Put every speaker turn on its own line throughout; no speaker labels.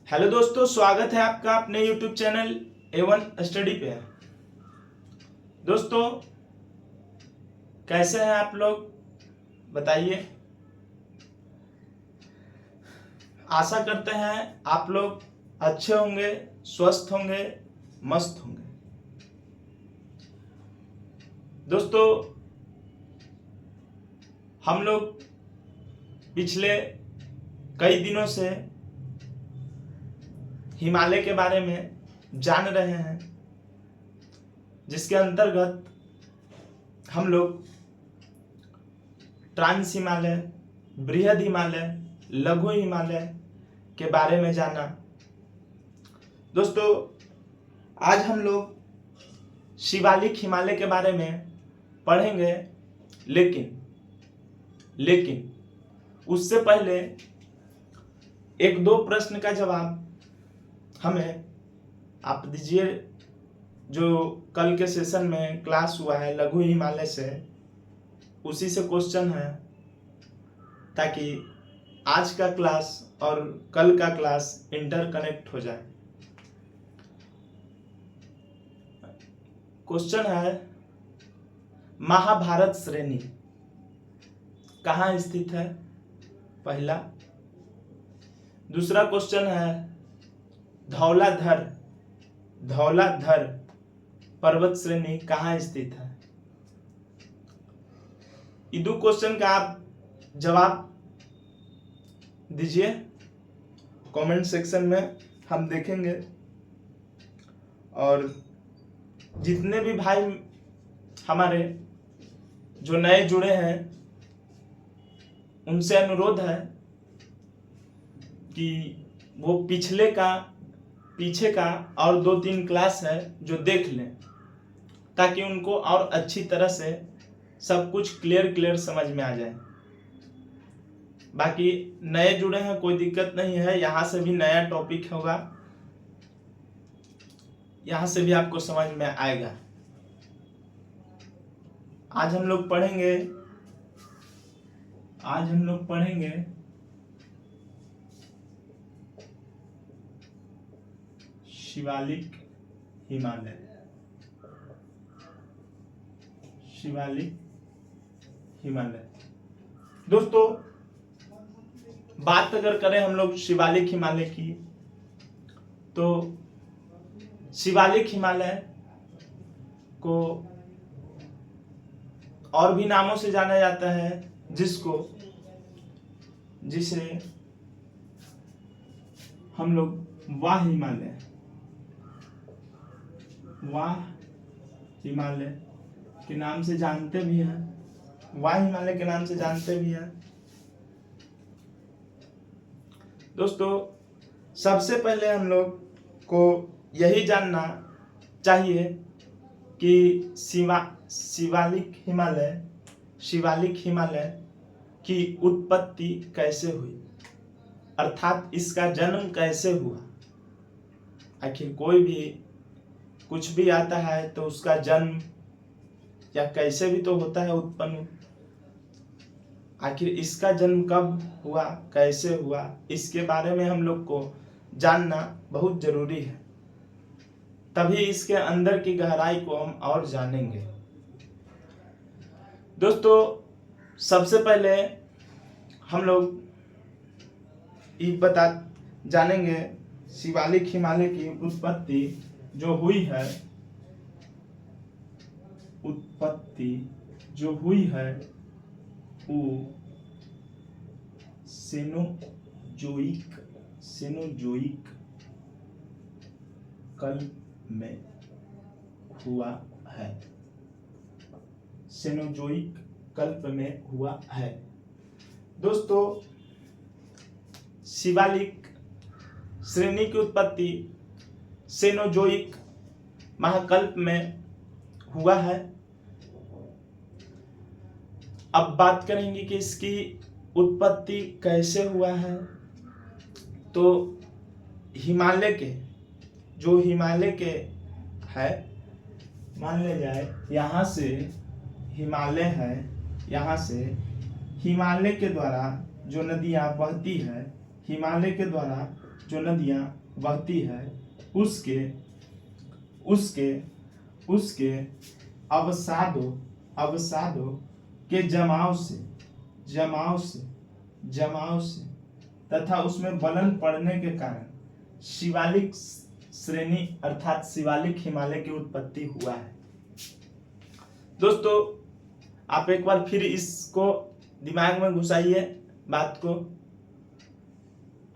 Hello दोस्तों, स्वागत है आपका अपने YouTube चैनल A1 स्टडी पे। दोस्तों, कैसे हैं आप लोग बताइए। आशा करते हैं आप लोग अच्छे होंगे, स्वस्थ होंगे, मस्त होंगे। दोस्तों, हम लोग पिछले कई दिनों से हिमालय के बारे में जान रहे हैं, जिसके अंतर्गत हम लोग ट्रांस हिमालय, बृहद हिमालय, लघु हिमालय के बारे में जाना। दोस्तों, आज हम लोग शिवालिक हिमालय के बारे में पढ़ेंगे, लेकिन उससे पहले एक दो प्रश्न का जवाब हमें आप दीजिए। जो कल के सेशन में क्लास हुआ है लघु हिमालय से, उसी से क्वेश्चन है, ताकि आज का क्लास और कल का क्लास इंटरकनेक्ट हो जाए। क्वेश्चन है, महाभारत श्रेणी कहाँ स्थित है? पहला। दूसरा क्वेश्चन है, धौलाधर पर्वत श्रेणी कहाँ स्थित है? ये दो क्वेश्चन का आप जवाब दीजिए कमेंट सेक्शन में, हम देखेंगे। और जितने भी भाई हमारे जो नए जुड़े हैं, उनसे अनुरोध है कि वो पीछे का और 2-3 क्लास है जो देख लें, ताकि उनको और अच्छी तरह से सब कुछ क्लियर समझ में आ जाए। बाकी नए जुड़े हैं, कोई दिक्कत नहीं है, यहाँ से भी नया टॉपिक होगा, यहाँ से भी आपको समझ में आएगा। आज हम लोग पढ़ेंगे शिवालिक हिमालय। दोस्तों, बात अगर करें हम लोग शिवालिक हिमालय की, तो शिवालिक हिमालय को और भी नामों से जाना जाता है, जिसे हम लोग वाह हिमालय के नाम से जानते भी हैं। वाह हिमालय के नाम से जानते भी हैं। दोस्तों, सबसे पहले हम लोग को यही जानना चाहिए कि शिवालिक हिमालय की उत्पत्ति कैसे हुई, अर्थात इसका जन्म कैसे हुआ। आखिर कोई भी कुछ भी आता है तो उसका जन्म या कैसे भी तो होता है उत्पन्न। आखिर इसका जन्म कब हुआ, कैसे हुआ, इसके बारे में हम लोग को जानना बहुत जरूरी है, तभी इसके अंदर की गहराई को हम और जानेंगे। दोस्तों, सबसे पहले हम लोग ये जानेंगे शिवालिक हिमालय की उत्पत्ति जो हुई है वो सेनोजोइक कल्प में हुआ है। सेनोजोइक कल्प में हुआ है। दोस्तों, शिवालिक श्रेणी की उत्पत्ति सेनोजोइक महाकल्प में हुआ है। अब बात करेंगे कि इसकी उत्पत्ति कैसे हुआ है। तो हिमालय के है, मान लिया जाए यहाँ से हिमालय है, यहाँ से हिमालय के द्वारा जो नदियाँ बहती है, हिमालय के द्वारा जो नदियाँ बहती है उसके उसके उसके अवसादों के जमाव से तथा उसमें बलन पड़ने के कारण शिवालिक श्रेणी अर्थात शिवालिक हिमालय की उत्पत्ति हुआ है। दोस्तों, आप एक बार फिर इसको दिमाग में घुसाइए बात को।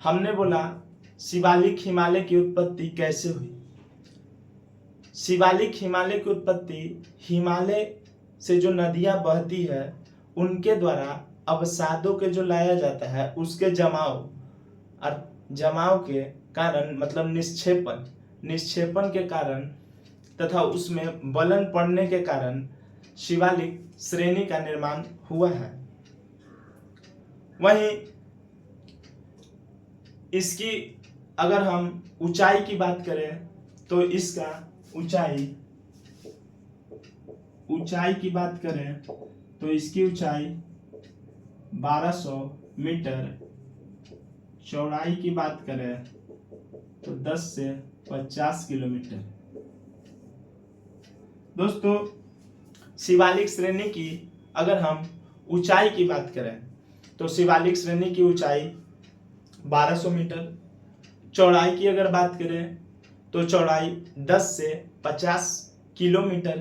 हमने बोला शिवालिक हिमालय की उत्पत्ति कैसे हुई। शिवालिक हिमालय की उत्पत्ति हिमालय से जो नदियां बहती है उनके द्वारा अवसादों के जो लाया जाता है उसके जमाव के कारण, मतलब निक्षेपण के कारण तथा उसमें बलन पड़ने के कारण शिवालिक श्रेणी का निर्माण हुआ है। वहीं इसकी अगर हम ऊंचाई की बात करें तो इसका ऊंचाई की बात करें तो इसकी ऊंचाई 1200 मीटर, चौड़ाई की बात करें तो 10 से 50 किलोमीटर। दोस्तों, शिवालिक श्रेणी की अगर हम ऊंचाई की बात करें तो शिवालिक श्रेणी की ऊंचाई 1200 मीटर, चौड़ाई की अगर बात करें तो चौड़ाई 10 से 50 किलोमीटर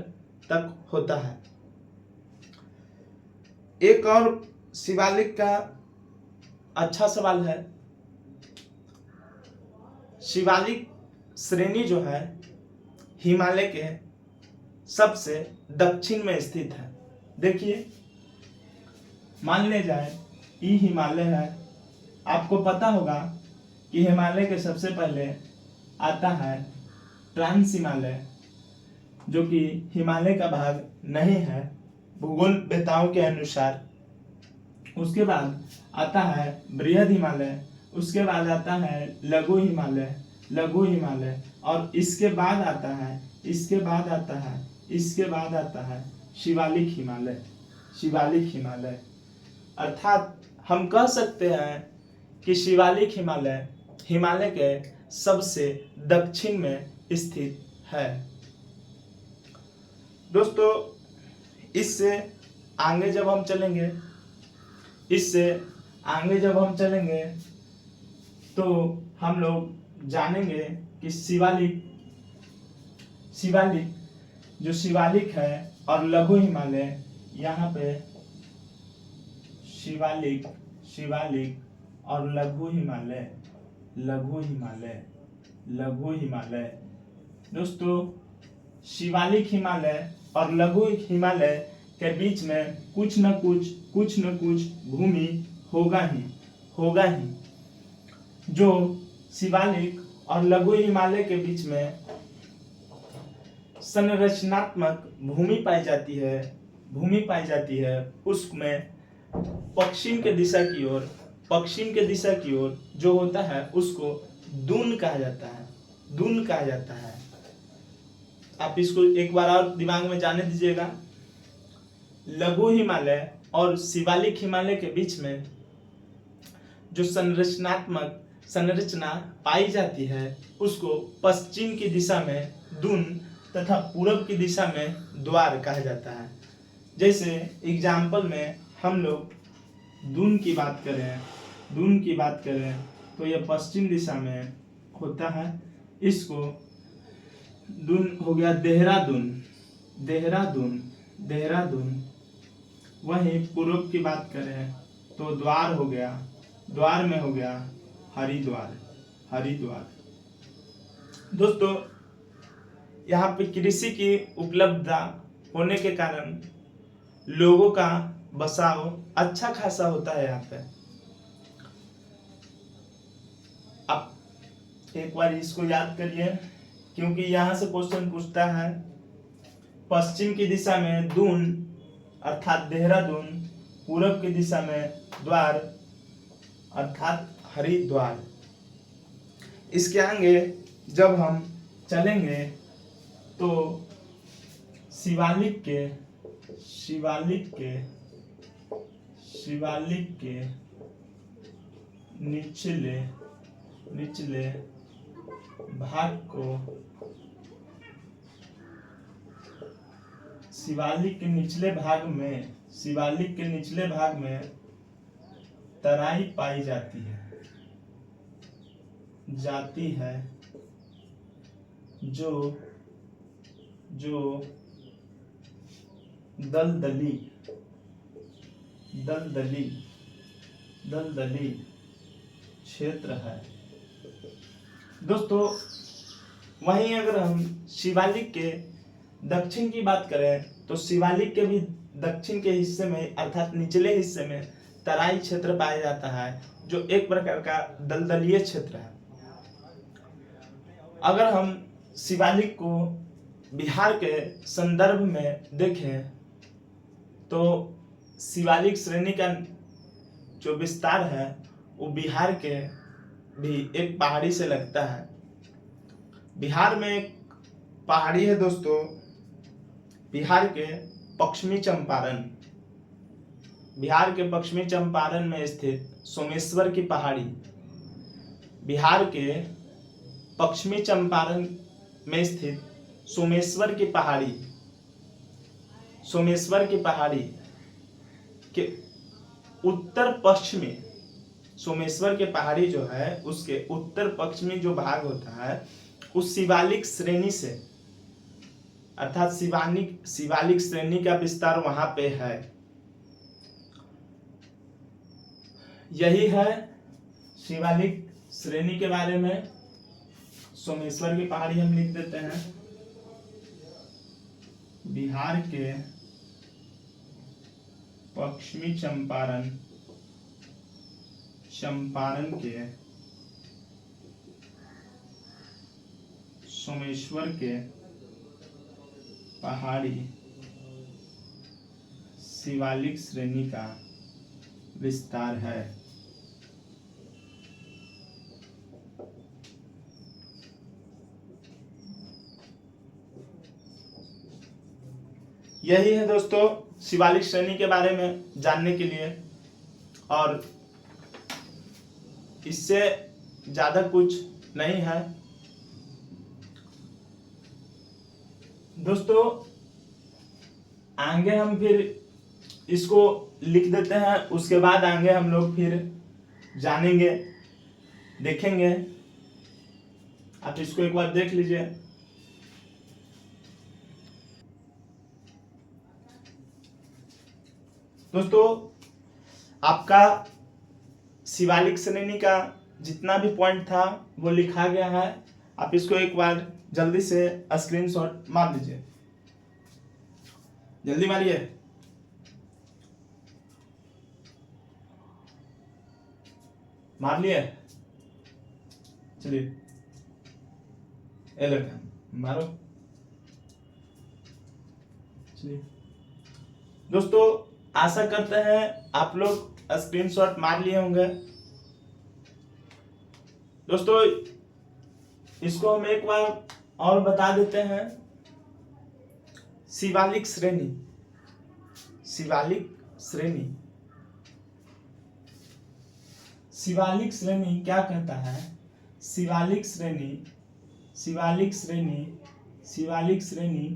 तक होता है। एक और शिवालिक का अच्छा सवाल है। शिवालिक श्रेणी जो है हिमालय के सबसे दक्षिण में स्थित है। देखिए, मान ले जाए ये हिमालय है। आपको पता होगा कि हिमालय के सबसे पहले आता है ट्रांस हिमालय, जो कि हिमालय का भाग नहीं है भूगोल वेताओं के अनुसार। उसके बाद आता है बृहद हिमालय, उसके बाद आता है लघु हिमालय और इसके बाद आता है शिवालिक हिमालय। अर्थात हम कह सकते हैं कि शिवालिक हिमालय के सबसे दक्षिण में स्थित है। दोस्तों, इससे आगे जब हम चलेंगे तो हम लोग जानेंगे कि शिवालिक है और लघु हिमालय, यहाँ पे शिवालिक और लघु हिमालय। दोस्तों, शिवालिक हिमालय और लघु हिमालय के बीच में कुछ न कुछ भूमि होगा ही। जो शिवालिक और लघु हिमालय के बीच में संरचनात्मक भूमि पाई जाती है उसमें पश्चिम के दिशा की ओर जो होता है उसको दून कहा जाता है। आप इसको एक बार और दिमाग में जाने दीजिएगा। लघु हिमालय और शिवालिक हिमालय के बीच में जो संरचना पाई जाती है उसको पश्चिम की दिशा में दून तथा पूरब की दिशा में द्वार कहा जाता है। जैसे एग्जाम्पल में हम लोग दून की बात करें तो यह पश्चिम दिशा में होता है। इसको दून हो गया देहरादून। वहीं पूर्व की बात करें तो द्वार में हो गया हरिद्वार। दोस्तों, यहाँ पे कृषि की उपलब्धता होने के कारण लोगों का बसाव अच्छा खासा होता है यहाँ पे। आप एक बार इसको याद करिए, क्योंकि यहाँ से क्वेश्चन पूछता है पश्चिम की दिशा में दून अर्थात देहरादून, पूरब की दिशा में द्वार अर्थात हरिद्वार। इसके आगे जब हम चलेंगे तो शिवालिक के निचले भाग को शिवालिक के निचले भाग में तराई पाई जाती है जो दलदली क्षेत्र है। दोस्तों वहीं अगर हम शिवालिक के दक्षिण की बात करें तो शिवालिक के भी दक्षिण के हिस्से में अर्थात निचले हिस्से में तराई क्षेत्र पाया जाता है, जो एक प्रकार का दलदलीय क्षेत्र है। अगर हम शिवालिक को बिहार के संदर्भ में देखें तो शिवालिक श्रेणी का जो विस्तार है वो बिहार के भी एक पहाड़ी से लगता है। बिहार में एक पहाड़ी है दोस्तों, बिहार के पश्चिमी चंपारण में स्थित सोमेश्वर की पहाड़ी। बिहार के पश्चिमी चंपारण में स्थित सोमेश्वर की पहाड़ी के उत्तर पश्चिमी, सोमेश्वर के पहाड़ी जो है उसके उत्तर पश्चिमी जो भाग होता है उस शिवालिक श्रेणी से अर्थात शिवालिक श्रेणी का विस्तार वहां पे है। यही है शिवालिक श्रेणी के बारे में। सोमेश्वर की पहाड़ी हम लिख देते हैं। बिहार के पश्चिमी चंपारण के सोमेश्वर के पहाड़ी शिवालिक श्रेणी का विस्तार है। यही है दोस्तों शिवालिक श्रेणी के बारे में जानने के लिए, और इससे ज्यादा कुछ नहीं है दोस्तों। आगे हम फिर इसको लिख देते हैं, उसके बाद आगे हम लोग फिर जानेंगे, देखेंगे। आप इसको एक बार देख लीजिए। दोस्तों आपका शिवालिक श्रेणी का जितना भी पॉइंट था वो लिखा गया है। आप इसको एक बार जल्दी से स्क्रीनशॉट मार लीजिए, जल्दी मारिए। मार लिए? चलिए मारो। चलिए दोस्तों, आशा करते हैं आप लोग स्क्रीनशॉट मार लिए होंगे। दोस्तों इसको हम एक बार और बता देते हैं। शिवालिक श्रेणी क्या कहता है? शिवालिक श्रेणी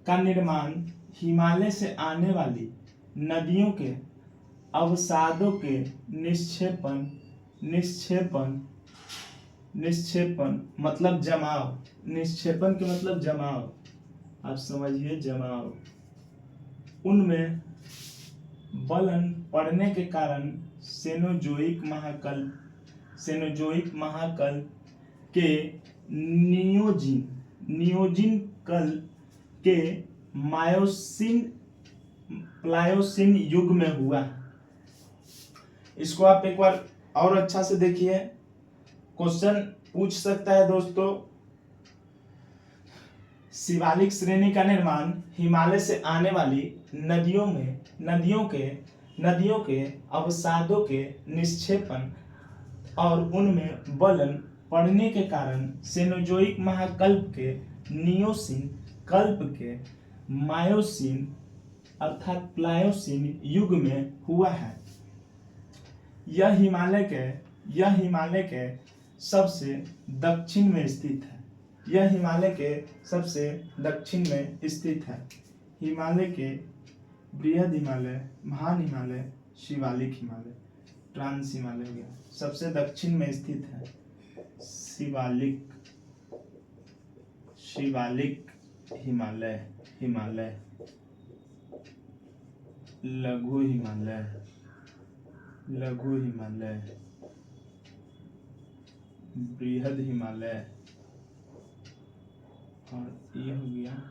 का निर्माण हिमालय से आने वाली नदियों के अवसादों के निक्षेपण मतलब जमाव। निक्षेपण के मतलब जमाव, आप समझिए जमाव। उनमें बलन पड़ने के कारण सेनोजोइक महाकल्प के नियोजिन कल के प्लायोसिन युग में हुआ। इसको आप एक बार और अच्छा से देखिए, क्वेश्चन पूछ सकता है दोस्तों। शिवालिक श्रेणी का निर्माण हिमालय से आने वाली नदियों के अवसादों के निक्षेपण और उनमें बलन पड़ने के कारण सेनोजोइक महाकल्प के नियोसिन कल्प के मायोसिन अर्थात प्लायोसिन युग में हुआ है। यह हिमालय के सबसे दक्षिण में स्थित है। यह हिमालय के सबसे दक्षिण में स्थित है। हिमालय के बृहद हिमालय, महान हिमालय, शिवालिक हिमालय, ट्रांस हिमालय हो गया, सबसे दक्षिण में स्थित है। शिवालिक हिमालय, हिमालय, लघु हिमालय, लघु हिमालय, बृहद हिमालय, और ये हो गया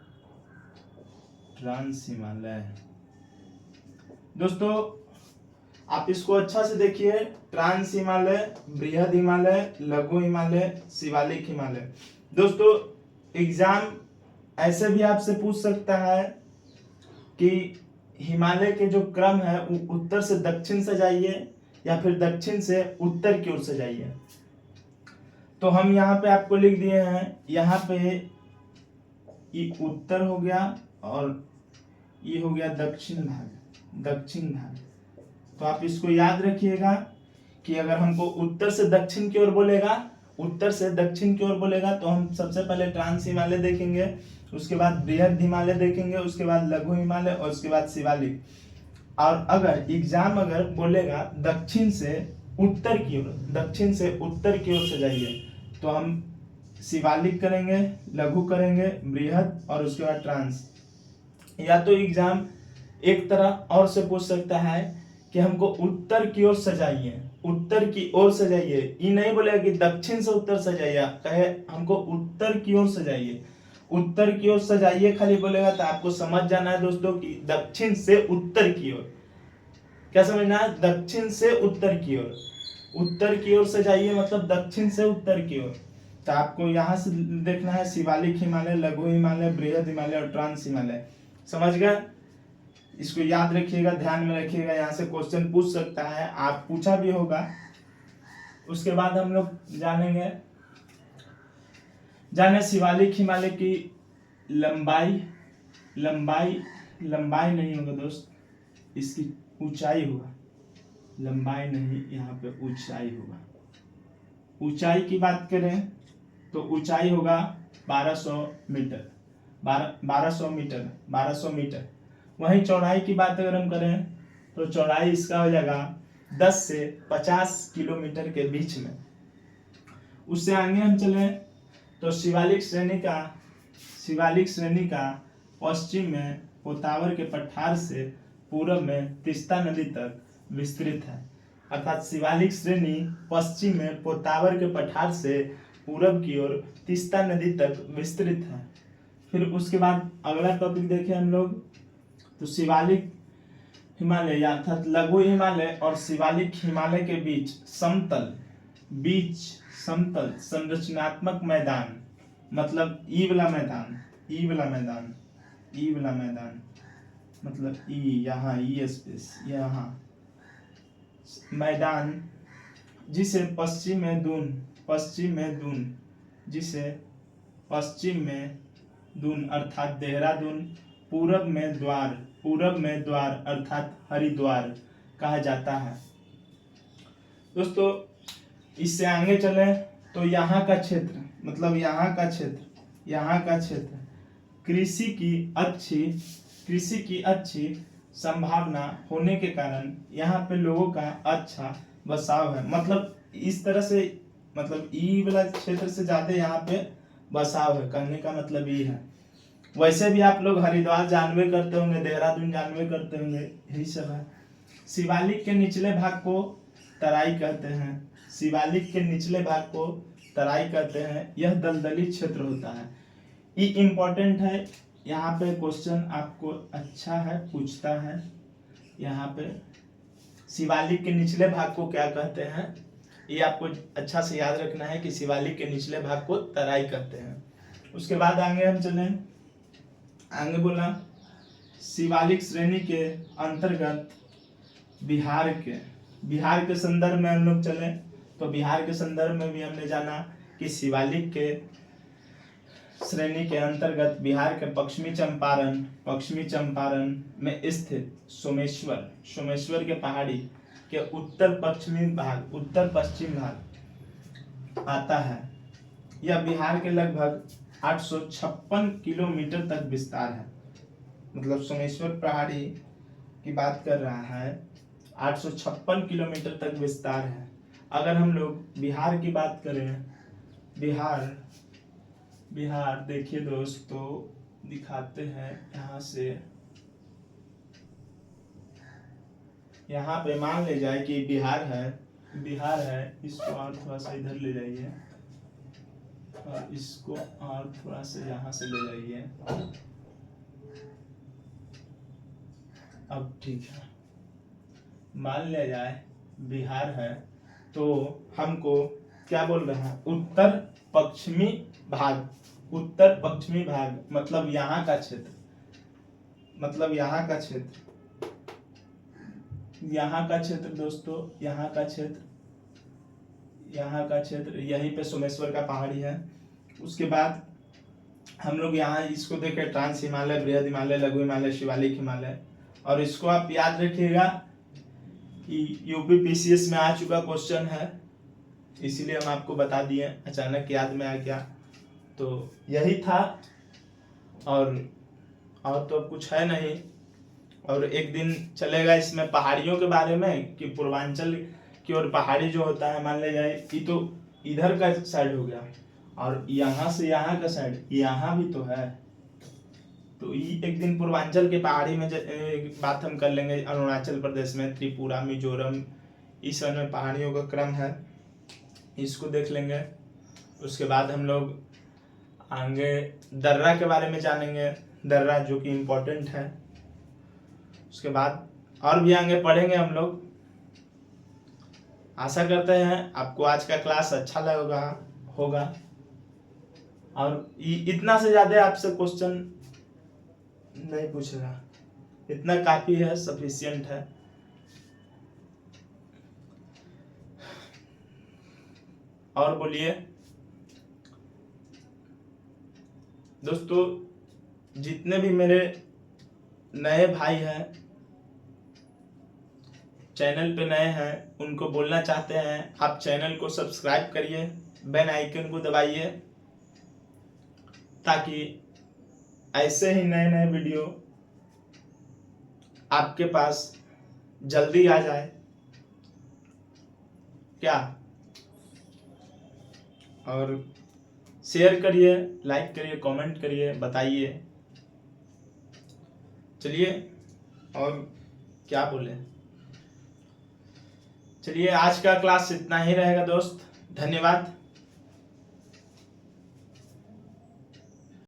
ट्रांस हिमालय। दोस्तों आप इसको अच्छा से देखिए, ट्रांस हिमालय, बृहद हिमालय, लघु हिमालय, शिवालिक हिमालय। दोस्तों एग्जाम ऐसे भी आपसे पूछ सकता है कि हिमालय के जो क्रम है वो उत्तर से दक्षिण से जाइए या फिर दक्षिण से उत्तर की ओर से जाइए। तो हम यहाँ पे आपको लिख दिए हैं, यहाँ पे ये उत्तर हो गया और ये हो गया दक्षिण भाग, दक्षिण भाग। तो आप इसको याद रखिएगा कि अगर हमको उत्तर से दक्षिण की ओर बोलेगा, उत्तर से दक्षिण की ओर बोलेगा तो हम सबसे पहले ट्रांस हिमालय देखेंगे, उसके बाद बृहद हिमालय देखेंगे, उसके बाद लघु हिमालय और उसके बाद शिवालिक। और अगर एग्जाम अगर बोलेगा दक्षिण से उत्तर की ओर, दक्षिण से उत्तर की ओर से जाइए, तो हम शिवालिक करेंगे, लघु करेंगे, बृहद और उसके बाद ट्रांस। या तो एग्जाम एक तरह और से पूछ सकता है कि हमको उत्तर की ओर सजाइए, उत्तर की ओर सजाइए। ये नहीं बोलेगा कि दक्षिण से उत्तर सजाइए, कहे हमको उत्तर की ओर सजाइए, उत्तर की ओर सजाइए खाली बोलेगा तो आपको समझ जाना है दोस्तों कि दक्षिण से उत्तर की ओर। क्या समझना है? दक्षिण से उत्तर की ओर, उत्तर की ओर सजाइए मतलब दक्षिण से उत्तर की ओर। तो आपको यहाँ से देखना है शिवालिक हिमालय, लघु हिमालय, बृहद हिमालय और ट्रांस हिमालय। समझ गए? इसको याद रखिएगा, ध्यान में रखिएगा, यहाँ से क्वेश्चन पूछ सकता है, आप पूछा भी होगा। उसके बाद हम लोग जाने शिवालिक हिमालय की लंबाई, लंबाई नहीं होगा दोस्त, इसकी ऊंचाई होगा, लंबाई नहीं, यहाँ पे ऊंचाई होगा। ऊंचाई की बात करें तो ऊंचाई होगा 1200 मीटर, 1200 मीटर। वहीं चौड़ाई की बात अगर हम करें तो चौड़ाई इसका हो जाएगा 10 से 50 किलोमीटर के बीच में। उससे आगे हम चले तो शिवालिक श्रेणी का पश्चिम में पोतावर के पठार से पूर्व में तीस्ता नदी तक विस्तृत है। अर्थात शिवालिक श्रेणी पश्चिम में पोतावर के पठार से पूर्व की ओर तीस्ता नदी तक विस्तृत है। फिर उसके बाद अगला टॉपिक देखें हम लोग, तो शिवालिक हिमालय अर्थात लघु हिमालय और शिवालिक हिमालय के बीच समतल संरचनात्मक मैदान, मतलब ई वाला मैदान मतलब यहाँ स्पेस, यहाँ मैदान जिसे पश्चिम में दून अर्थात देहरादून, पूरब में द्वार अर्थात हरिद्वार कहा जाता है। दोस्तों इससे आगे चले तो यहाँ का क्षेत्र मतलब यहाँ का क्षेत्र कृषि की अच्छी संभावना होने के कारण यहाँ पे लोगों का अच्छा बसाव है। मतलब इस तरह से, मतलब ई वाला क्षेत्र से ज्यादा यहाँ पे बसाव है, कहने का मतलब ये है। वैसे भी आप लोग हरिद्वार जानवे करते होंगे, देहरादून जानवे करते होंगे, यही सब है। शिवालिक के निचले भाग को तराई कहते हैं। यह दलदली क्षेत्र होता है। ये इम्पोर्टेंट है, यहाँ पे क्वेश्चन आपको अच्छा है पूछता है। यहाँ पे शिवालिक के निचले भाग को क्या कहते हैं, ये आपको अच्छा से याद रखना है कि शिवालिक के निचले भाग को तराई कहते हैं। उसके बाद आगे हम चलें, आगे बोला शिवालिक श्रेणी के अंतर्गत बिहार के संदर्भ में हम लोग चले तो बिहार के संदर्भ में भी हमने जाना कि शिवालिक के श्रेणी के अंतर्गत बिहार के पश्चिमी चंपारण में स्थित सोमेश्वर के पहाड़ी के उत्तर पश्चिम भाग आता है। यह बिहार के लगभग 856 किलोमीटर तक विस्तार है। मतलब सोमेश्वर पहाड़ी की बात कर रहा है, 856 किलोमीटर तक विस्तार है। अगर हम लोग बिहार की बात करें, बिहार देखिए दोस्तों, दिखाते हैं यहाँ से। यहाँ पे मान ले जाए कि बिहार है, इसको और थोड़ा सा इधर ले जाइए और इसको और थोड़ा सा यहाँ से ले जाइए। अब ठीक है, मान लिया जाए बिहार है, तो हमको क्या बोल रहे हैं, उत्तर पश्चिमी भाग मतलब यहाँ का क्षेत्र, दोस्तों, यहाँ का क्षेत्र यहीं पे सोमेश्वर का पहाड़ी है। उसके बाद हम लोग यहाँ इसको देखें, ट्रांस हिमालय, बृहद हिमालय, लघु हिमालय, शिवालिक हिमालय। और इसको आप याद रखिएगा कि यूपी पीसीएस में आ चुका क्वेश्चन है, इसीलिए हम आपको बता दिए, अचानक याद में आ गया। तो यही था, और तो कुछ है नहीं। और एक दिन चलेगा इसमें पहाड़ियों के बारे में, कि पूर्वांचल की ओर पहाड़ी जो होता है, मान ले जाए कि तो इधर का साइड हो गया, और यहाँ से यहाँ का साइड यहाँ भी तो है। तो एक दिन पूर्वांचल के पहाड़ी में बात हम कर लेंगे। अरुणाचल प्रदेश में, त्रिपुरा, मिजोरम, इस सब में पहाड़ियों का क्रम है, इसको देख लेंगे। उसके बाद हम लोग आगे दर्रा के बारे में जानेंगे, दर्रा जो कि इम्पोर्टेंट है। उसके बाद और भी आगे पढ़ेंगे हम लोग। आशा करते हैं आपको आज का क्लास अच्छा लगा होगा, और इतना से ज्यादा आपसे क्वेश्चन नहीं पूछेगा, इतना काफी है, सफिशिएंट है। और बोलिए दोस्तों, जितने भी मेरे नए भाई हैं, चैनल पे नए हैं, उनको बोलना चाहते हैं, आप चैनल को सब्सक्राइब करिए, बेल आइकन को दबाइए, ताकि ऐसे ही नए नए वीडियो आपके पास जल्दी आ जाए। क्या? और शेयर करिए, लाइक करिए, कमेंट करिए, बताइए। चलिए, और क्या बोले, चलिए आज का क्लास इतना ही रहेगा दोस्त। धन्यवाद।